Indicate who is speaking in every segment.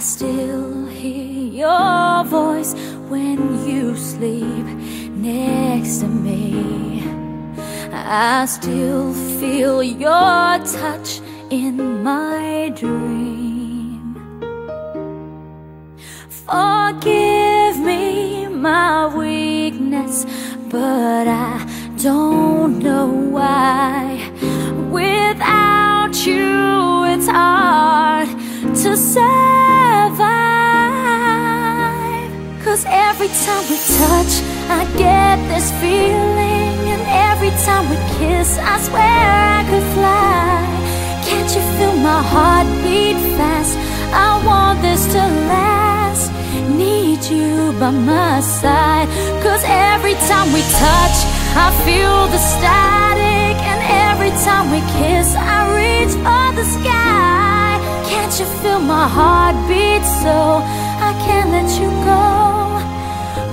Speaker 1: still hear your voice when you sleep next to me. I still feel your touch in my dream. Forgive me my weakness, but I don't know why. Without you, it's hard to survive. 'Cause every time we touch, I get this feeling, and every time we kiss, I swear I could fly. Can't you feel my heart beat fast? I want this to last. Need you by my side. 'Cause every time we touch, I feel the static, and every time we kiss, I reach for the sky. Can't you feel my heart beat so I can't let you go?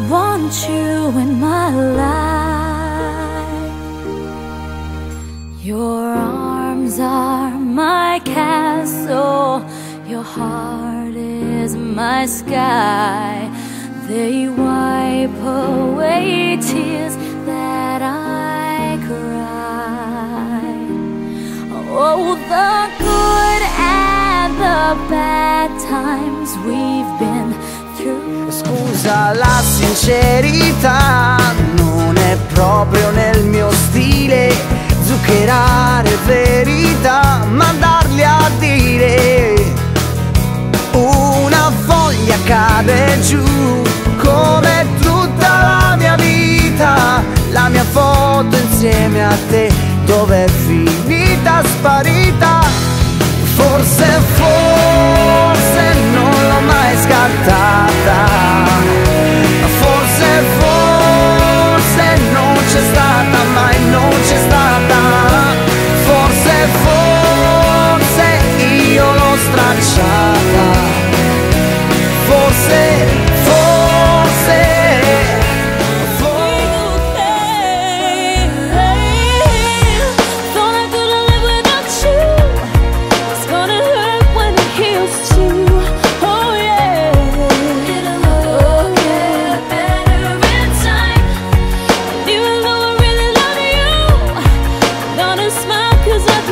Speaker 1: Want you in my life. Your arms are my castle, your heart is my sky. They wipe away tears that I cried. Oh, the good and the bad times we've been through.
Speaker 2: Scusa, la sincerità non è proprio nel mio stile, zuccherare verità, mandarli a dire. Una foglia cade giù come tutta la mia vita, la mia foto insieme a te dov'è finita, sparita. Forse non l'ho mai scartata, forse non c'è stata, mai non c'è stata. Forse io l'ho stracciata, forse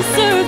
Speaker 1: Deserve